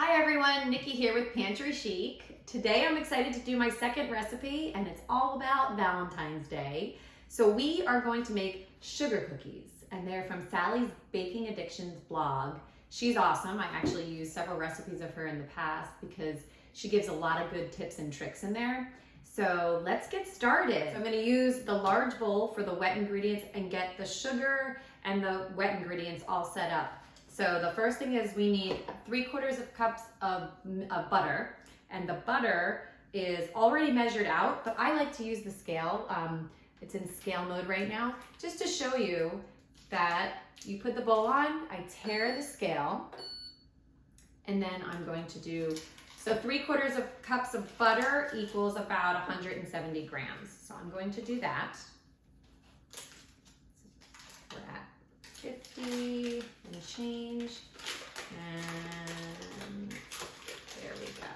Hi everyone, Nikki here with Pantry Chic. Today I'm excited to do my second recipe and it's all about Valentine's Day. So we are going to make sugar cookies and they're from Sally's Baking Addictions blog. She's awesome. I actually used several recipes of her in the past because she gives a lot of good tips and tricks in there. So let's get started. So I'm going to use the large bowl for the wet ingredients and get the sugar and the wet ingredients all set up. So the first thing is we need 3/4 cups of butter, and the butter is already measured out, but I like to use the scale. It's in scale mode right now, just to show you that you put the bowl on, I tear the scale, and then I'm going to do, so 3/4 cups of butter equals about 170 grams. So I'm going to do that. We're at 50 and change, and there we go.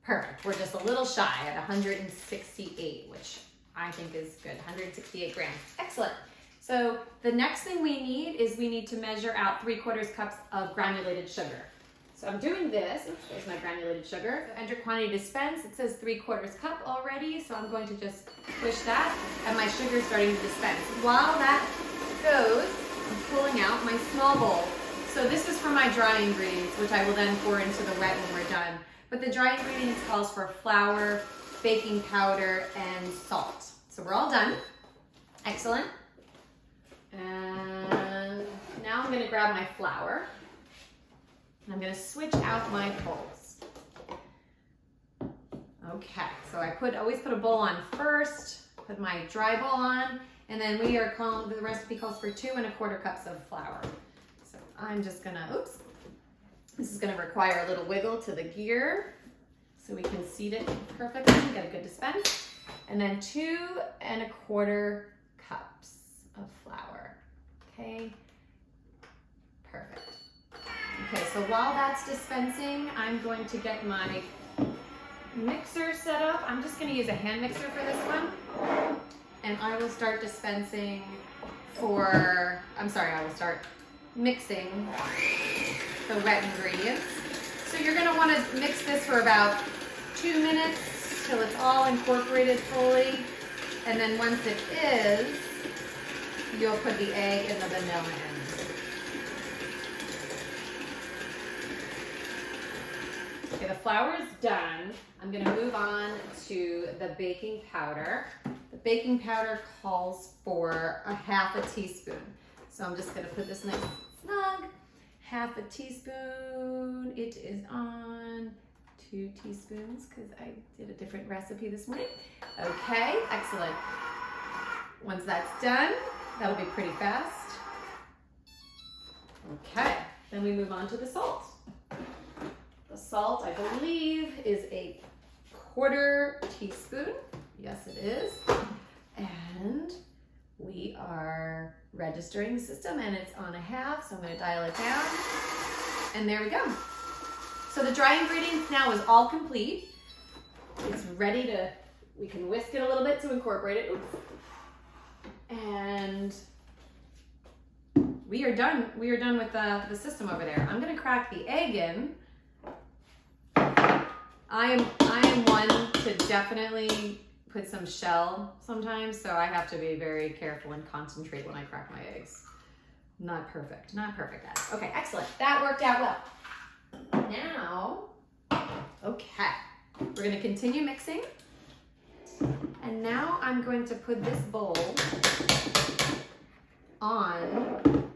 Perfect. We're just a little shy at 168, which I think is good. 168 grams. Excellent. So the next thing we need is we need to measure out 3/4 cups of granulated sugar. So I'm doing this. Oops, there's my granulated sugar. So enter quantity dispense. It says 3/4 cup already, so I'm going to just push that, and my sugar is starting to dispense. While that goes, I'm pulling out my small bowl. So this is for my dry ingredients, which I will then pour into the wet when we're done. But the dry ingredients calls for flour, baking powder, and salt. So we're all done. Excellent. And now I'm going to grab my flour. And I'm going to switch out my bowls. Okay, so I always put a bowl on first, put my dry bowl on, and then the recipe calls for 2 1/4 cups of flour. So I'm just gonna, this is gonna require a little wiggle to the gear so we can seat it perfectly, get a good dispense. And then 2 1/4 cups of flour, okay? Perfect. Okay, so while that's dispensing, I'm going to get my mixer set up. I'm just gonna use a hand mixer for this one. And I will start dispensing I will start mixing the wet ingredients. So you're gonna wanna mix this for about 2 minutes till it's all incorporated fully. And then once it is, you'll put the egg and the vanilla in. Okay, the flour is done. I'm gonna move on to the baking powder. The baking powder calls for 1/2 teaspoon. So I'm just gonna put this nice and snug. 1/2 teaspoon. It is on 2 teaspoons because I did a different recipe this morning. Okay, excellent. Once that's done, that'll be pretty fast. Okay, then we move on to the salt. The salt, I believe, is a 1/4 teaspoon. Yes, it is. And we are registering the system, and it's on 1/2, so I'm going to dial it down. And there we go. So the dry ingredients now is all complete. It's ready to, we can whisk it a little bit to incorporate it. Oops. And we are done. We are done with the system over there. I'm going to crack the egg in. I am one to definitely put some shell sometimes, so I have to be very careful and concentrate when I crack my eggs. Not perfect, guys. Okay, excellent. That worked out well. Now, okay, we're gonna continue mixing. And now I'm going to put this bowl on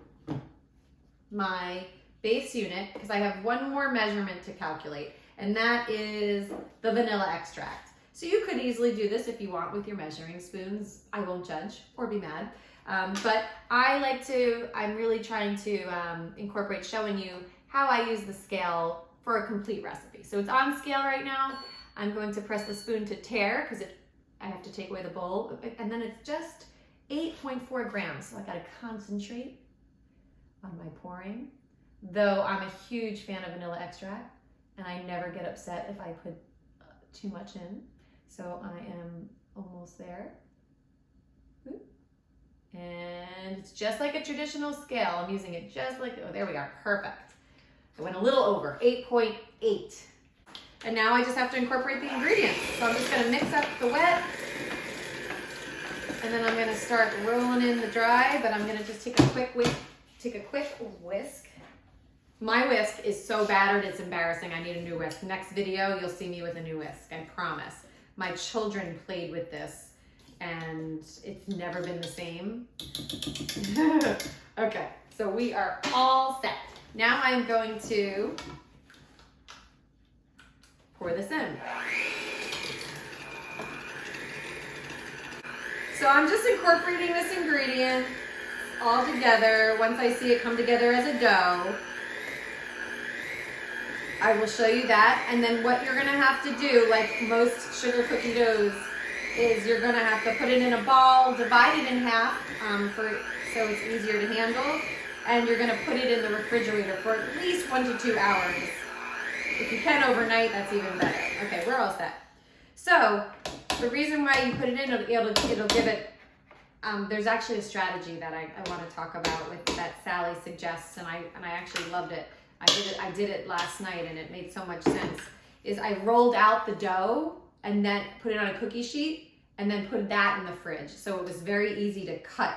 my base unit because I have one more measurement to calculate. And that is the vanilla extract. So you could easily do this if you want with your measuring spoons. I won't judge or be mad. But I'm really trying to incorporate showing you how I use the scale for a complete recipe. So it's on scale right now. I'm going to press the spoon to tare because I have to take away the bowl. And then it's just 8.4 grams. So I gotta concentrate on my pouring. Though I'm a huge fan of vanilla extract. And I never get upset if I put too much in. So I am almost there. And it's just like a traditional scale. I'm using it just like, oh, there we are, perfect. I went a little over, 8.8. And now I just have to incorporate the ingredients. So I'm just gonna mix up the wet, and then I'm gonna start rolling in the dry, but I'm gonna just take a quick whisk. My whisk is so battered, it's embarrassing. I need a new whisk. Next video, you'll see me with a new whisk, I promise. My children played with this, and it's never been the same. Okay, so we are all set. Now I'm going to pour this in. So I'm just incorporating this ingredient all together. Once I see it come together as a dough, I will show you that. And then what you're gonna have to do, like most sugar cookie doughs, is you're gonna have to put it in a ball, divide it in half so it's easier to handle, and you're gonna put it in the refrigerator for at least 1 to 2 hours. If you can overnight, that's even better. Okay, we're all set. So the reason why you put it in, it'll give it, there's actually a strategy that I want to talk about that Sally suggests, and I actually loved it. I did it last night, and it made so much sense. Is I rolled out the dough and then put it on a cookie sheet and then put that in the fridge. So it was very easy to cut,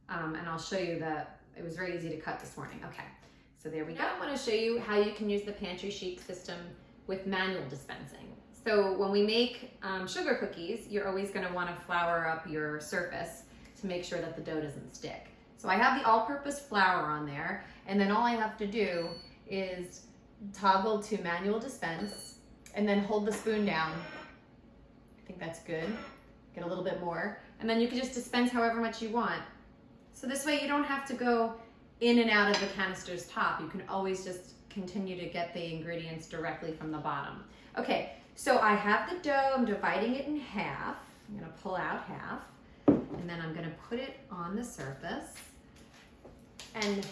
and I'll show you it was very easy to cut this morning. Okay, so there we go. Now I want to show you how you can use the PantryChic system with manual dispensing. So when we make sugar cookies, you're always going to want to flour up your surface to make sure that the dough doesn't stick. So I have the all-purpose flour on there, and then all I have to do is toggle to manual dispense and then hold the spoon down. I think that's good. Get a little bit more. And then you can just dispense however much you want. So this way you don't have to go in and out of the canister's top. You can always just continue to get the ingredients directly from the bottom. Okay, so I have the dough, I'm dividing it in half. I'm gonna pull out half, and then I'm gonna put it on the surface. And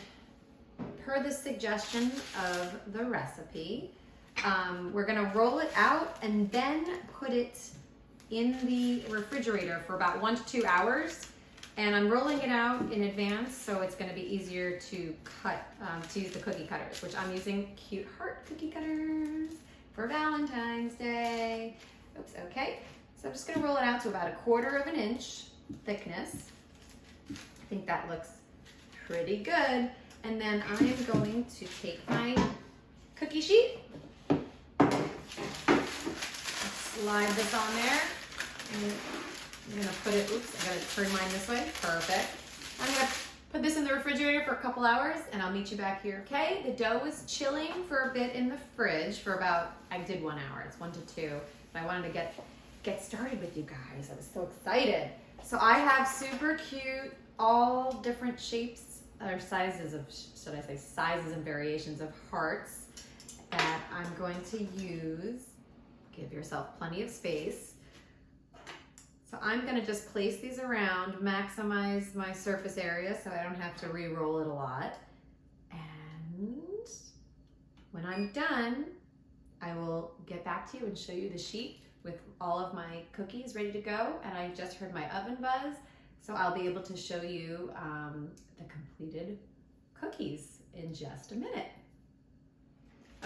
per the suggestion of the recipe, we're gonna roll it out and then put it in the refrigerator for about 1 to 2 hours. And I'm rolling it out in advance, so it's gonna be easier to cut, to use the cookie cutters, which I'm using cute heart cookie cutters for Valentine's Day. Oops, okay. So I'm just gonna roll it out to about 1/4 inch thickness. I think that looks pretty good. And then I am going to take my cookie sheet, slide this on there, and I'm gonna put it, oops, I gotta turn mine this way, perfect. I'm gonna put this in the refrigerator for a couple hours, and I'll meet you back here. Okay, the dough is chilling for a bit in the fridge for about, I did 1 hour, it's 1 to 2, but I wanted to get started with you guys. I was so excited. So I have super cute, all different shapes, or sizes of, should I say, sizes and variations of hearts that I'm going to use. Give yourself plenty of space. So I'm gonna just place these around, maximize my surface area so I don't have to re-roll it a lot. And when I'm done, I will get back to you and show you the sheet with all of my cookies ready to go. And I just heard my oven buzz, so I'll be able to show you the completed cookies in just a minute.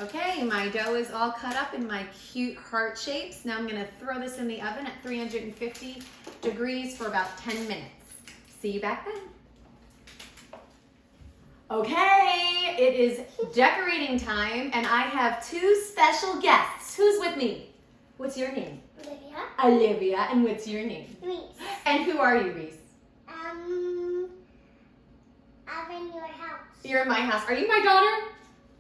Okay, my dough is all cut up in my cute heart shapes. Now I'm gonna throw this in the oven at 350 degrees for about 10 minutes. See you back then. Okay, it is decorating time, and I have 2 special guests. Who's with me? What's your name? Olivia. Olivia, and what's your name? Reese. And who are you, Reese? I'm in your house. You're in my house. Are you my daughter?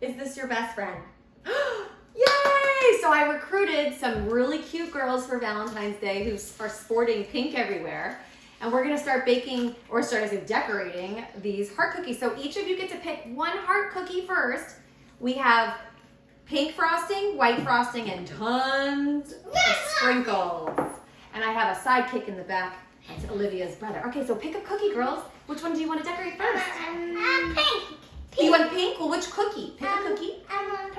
Is this your best friend? Yay! So I recruited some really cute girls for Valentine's Day who are sporting pink everywhere. And we're gonna start baking, or decorating these heart cookies. So each of you get to pick 1 heart cookie first. We have pink frosting, white frosting, and tons of sprinkles. And I have a sidekick in the back. That's Olivia's brother. Okay, so pick a cookie, girls. Which one do you want to decorate first? Pink. You want pink? Well, which cookie? Pick a cookie. I want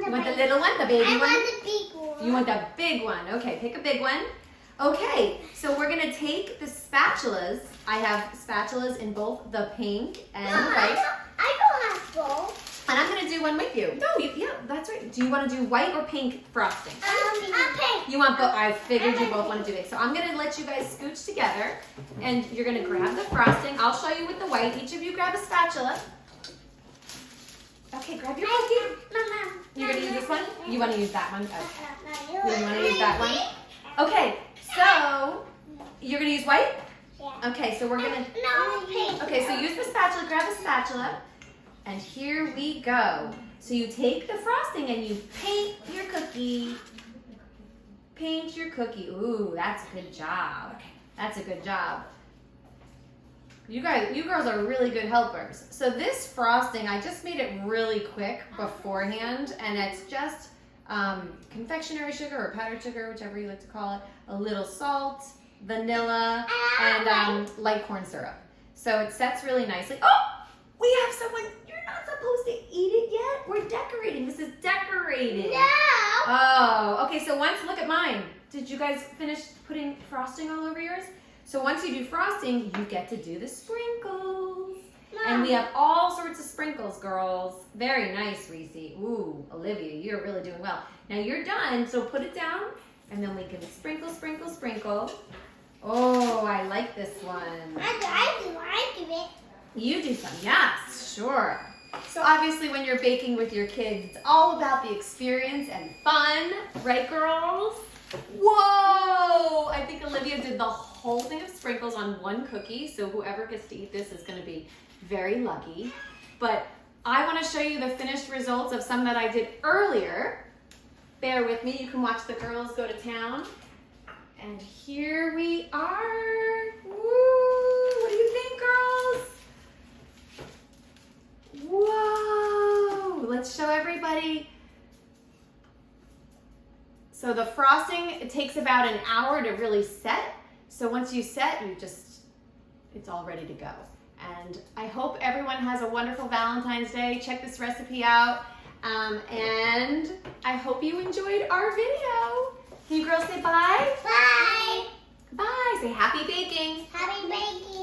You want the little one, the baby one? I want the big one. You want the big one. Okay, pick a big one. Okay, so we're gonna take the spatulas. I have spatulas in both the pink and the white. I don't have both. And I'm gonna do one with with you. No, yeah, that's right. Do you want to do white or pink frosting? Pink. You want both? I figured you both want to do it. So I'm going to let you guys scooch together, and you're going to grab the frosting. I'll show you with the white. Each of you grab a spatula. Okay, grab your cookie. You're going to use this one? You want to use that one? Okay. You want to use that one? Okay, so you're going to use white? Yeah. Okay, so we're going to... No, pink. Okay, so use the spatula. Grab a spatula. And here we go. So you take the frosting and you paint your cookie. Paint your cookie. Ooh, that's a good job. That's a good job. You girls are really good helpers. So this frosting, I just made it really quick beforehand, and it's just confectionery sugar or powdered sugar, whichever you like to call it, a little salt, vanilla, and light corn syrup. So it sets really nicely. Oh, we have someone. You're not supposed to eat it yet. We're decorating. This is decorated. No. Oh, okay. So look at mine. Did you guys finish putting frosting all over yours? So once you do frosting, you get to do the sprinkles. And we have all sorts of sprinkles, girls. Very nice, Reese. Ooh, Olivia, you're really doing well. Now you're done, so put it down, and then we can sprinkle, sprinkle, sprinkle. Oh, I like this one. I do it. You do some, yes, sure. So obviously when you're baking with your kids, it's all about the experience and fun, right, girls? Whoa! I think Olivia did the whole thing of sprinkles on one cookie, so whoever gets to eat this is going to be very lucky. But I want to show you the finished results of some that I did earlier. Bear with me. You can watch the girls go to town. And here we are. Woo! What do you think, girls? Whoa! Let's show everybody. So the frosting, it takes about an hour to really set. So once you set, it's all ready to go. And I hope everyone has a wonderful Valentine's Day. Check this recipe out. And I hope you enjoyed our video. Can you girls say bye? Bye. Bye. Say happy baking. Happy baking.